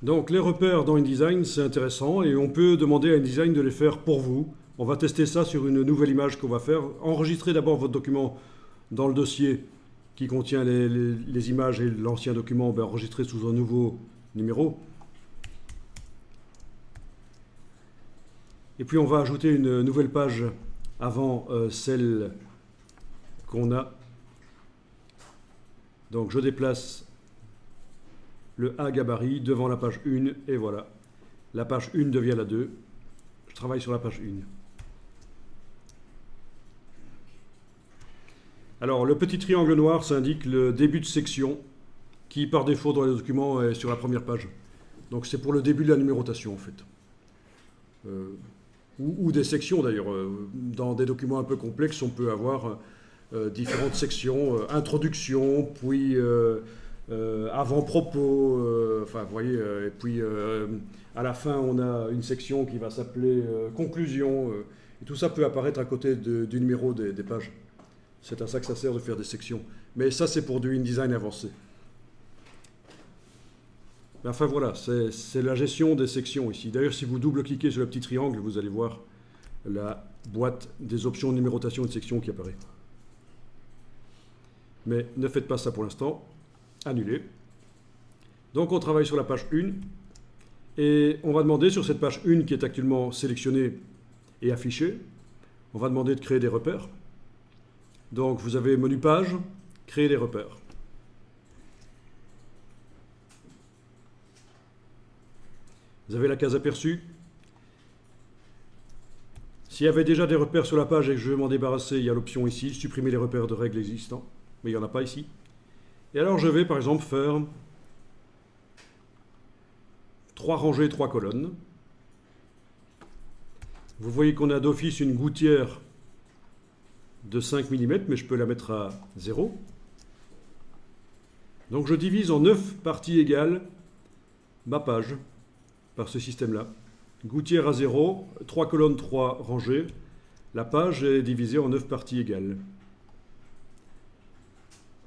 Donc les repères dans InDesign, c'est intéressant et on peut demander à InDesign de les faire pour vous. On va tester ça sur une nouvelle image qu'on va faire. Enregistrez d'abord votre document dans le dossier qui contient les images et l'ancien document, enregistrez sous un nouveau numéro. Et puis on va ajouter une nouvelle page avant celle qu'on a. Donc je déplace le A gabarit devant la page 1 et voilà. La page 1 devient la 2. Je travaille sur la page 1. Alors le petit triangle noir, ça indique le début de section qui par défaut dans les documents est sur la première page. Donc c'est pour le début de la numérotation en fait. Ou des sections d'ailleurs. Dans des documents un peu complexes, on peut avoir différentes sections, introduction, puis avant-propos, enfin vous voyez, et puis à la fin on a une section qui va s'appeler conclusion, et tout ça peut apparaître à côté du numéro des pages. C'est à ça que ça sert de faire des sections. Mais ça c'est pour du InDesign avancé. Enfin voilà, c'est la gestion des sections ici. D'ailleurs, si vous double-cliquez sur le petit triangle, vous allez voir la boîte des options de numérotation et de section qui apparaît. Mais ne faites pas ça pour l'instant. Annulez. Donc on travaille sur la page 1. Et on va demander sur cette page 1 qui est actuellement sélectionnée et affichée, on va demander de créer des repères. Donc vous avez menu page, créer des repères. Vous avez la case aperçue. S'il y avait déjà des repères sur la page et que je veux m'en débarrasser, il y a l'option ici, supprimer les repères de règles existants. Mais il n'y en a pas ici. Et alors je vais par exemple faire 3 rangées, 3 colonnes. Vous voyez qu'on a d'office une gouttière de 5 mm, mais je peux la mettre à 0. Donc je divise en 9 parties égales ma page par ce système-là. Gouttière à 0, 3 colonnes, 3 rangées. La page est divisée en 9 parties égales.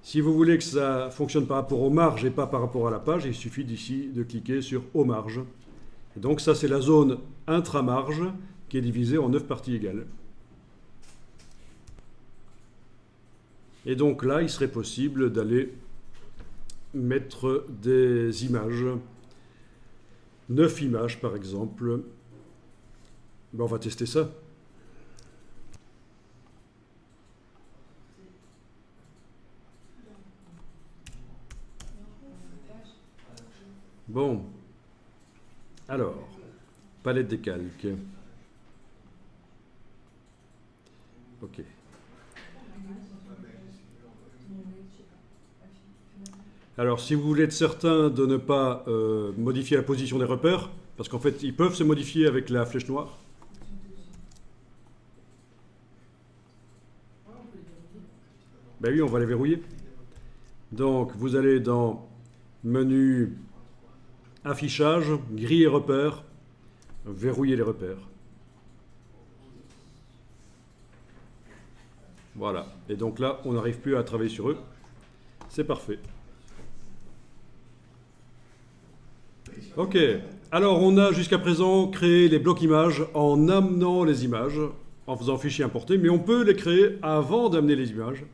Si vous voulez que ça fonctionne par rapport aux marges et pas par rapport à la page, il suffit d'ici de cliquer sur « Aux marges ». Et donc ça, c'est la zone intramarge qui est divisée en 9 parties égales. Et donc là, il serait possible d'aller mettre des images. 9 images, par exemple. Ben, on va tester ça. Bon. Alors, palette des calques. OK. Alors, si vous voulez être certain de ne pas modifier la position des repères, parce qu'en fait, ils peuvent se modifier avec la flèche noire. Ben oui, on va les verrouiller. Donc, vous allez dans menu affichage, grille et repères, verrouiller les repères. Voilà. Et donc là, on n'arrive plus à travailler sur eux. C'est parfait. Ok. Alors, on a jusqu'à présent créé les blocs images en amenant les images, en faisant fichier importer, mais on peut les créer avant d'amener les images.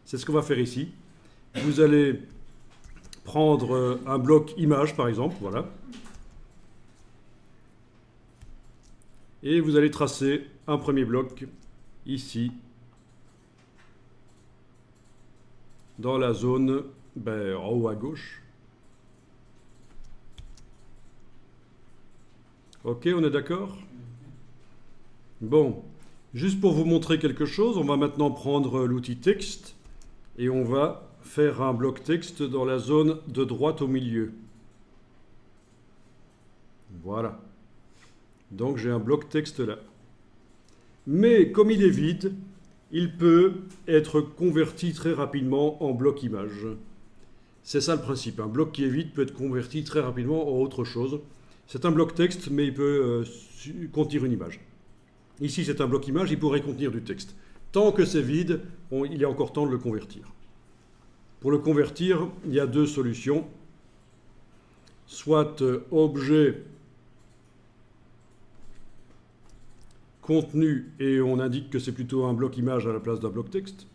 C'est ce qu'on va faire ici. Vous allez prendre un bloc image, par exemple, voilà. Et vous allez tracer un premier bloc ici, dans la zone en haut à gauche. Ok, on est d'accord? Bon, juste pour vous montrer quelque chose, on va maintenant prendre l'outil texte et on va faire un bloc texte dans la zone de droite au milieu. Voilà. Donc j'ai un bloc texte là. Mais comme il est vide, il peut être converti très rapidement en bloc image. C'est ça le principe. Un bloc qui est vide peut être converti très rapidement en autre chose. C'est un bloc texte, mais il peut contenir une image. Ici, c'est un bloc image, il pourrait contenir du texte. Tant que c'est vide, il est encore temps de le convertir. Pour le convertir, il y a deux solutions. soit objet, contenu, et on indique que c'est plutôt un bloc image à la place d'un bloc texte.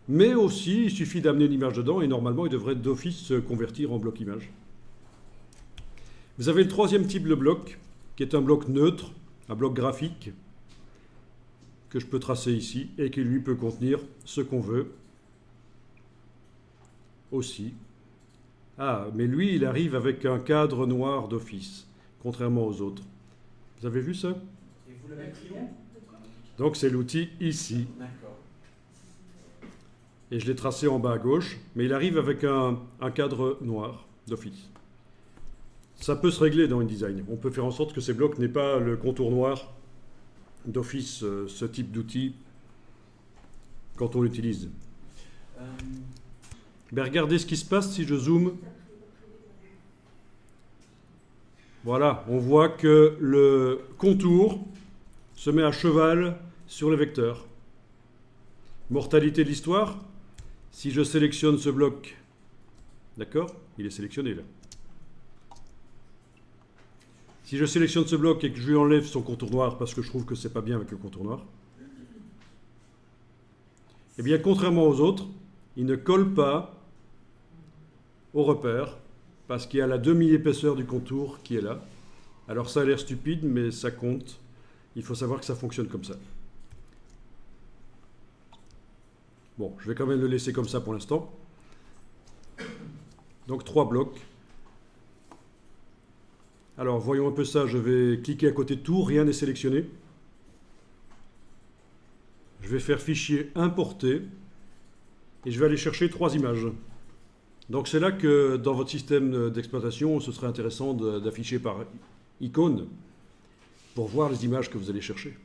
Mais aussi, il suffit d'amener une image dedans et normalement, il devrait d'office se convertir en bloc image. Vous avez le troisième type de bloc, qui est un bloc neutre, un bloc graphique, que je peux tracer ici, et qui lui peut contenir ce qu'on veut aussi. Ah, mais lui, il arrive avec un cadre noir d'office, contrairement aux autres. Vous avez vu ça? Et vous l'avez pris où? Donc c'est l'outil ici. D'accord. Et je l'ai tracé en bas à gauche, mais il arrive avec un cadre noir d'office. Ça peut se régler dans InDesign. On peut faire en sorte que ces blocs n'aient pas le contour noir d'office, ce type d'outil, quand on l'utilise. Ben regardez ce qui se passe si je zoome. Voilà, on voit que le contour se met à cheval sur le vecteur. Mortalité de l'histoire, si je sélectionne ce bloc, d'accord? Il est sélectionné là. Si je sélectionne ce bloc et que je lui enlève son contour noir parce que je trouve que c'est pas bien avec le contour noir, eh bien, contrairement aux autres, il ne colle pas au repère parce qu'il y a la demi-épaisseur du contour qui est là. Alors ça a l'air stupide, mais ça compte. Il faut savoir que ça fonctionne comme ça. Bon, je vais quand même le laisser comme ça pour l'instant. Donc 3 blocs. Alors voyons un peu ça, je vais cliquer à côté de tout, rien n'est sélectionné. Je vais faire fichier importer et je vais aller chercher 3 images. Donc c'est là que dans votre système d'exploitation, ce serait intéressant d'afficher par icône pour voir les images que vous allez chercher.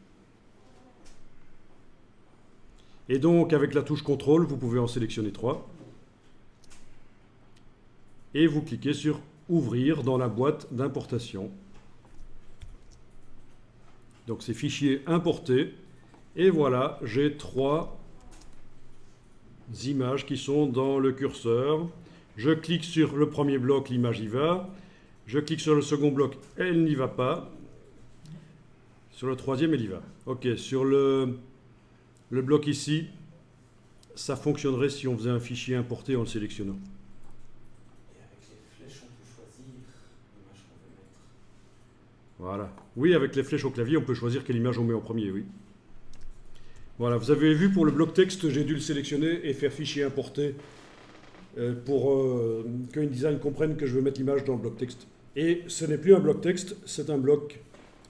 Et donc avec la touche CTRL, vous pouvez en sélectionner 3. Et vous cliquez sur ouvrir dans la boîte d'importation. Donc c'est fichier importé. Et voilà, j'ai 3 images qui sont dans le curseur. Je clique sur le premier bloc, l'image y va. Je clique sur le second bloc, elle n'y va pas. Sur le troisième, elle y va. Ok, sur le bloc ici, ça fonctionnerait si on faisait un fichier importé en le sélectionnant. Et avec les flèches, on peut choisir l'image qu'on veut mettre. Voilà. Oui, avec les flèches au clavier, on peut choisir quelle image on met en premier, oui. Voilà, vous avez vu pour le bloc texte, j'ai dû le sélectionner et faire fichier importé pour que InDesign comprenne que je veux mettre l'image dans le bloc texte. Et ce n'est plus un bloc texte, c'est un bloc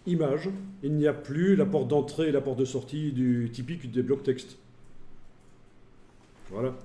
image. Il n'y a plus la porte d'entrée et la porte de sortie typique des blocs texte. Voilà.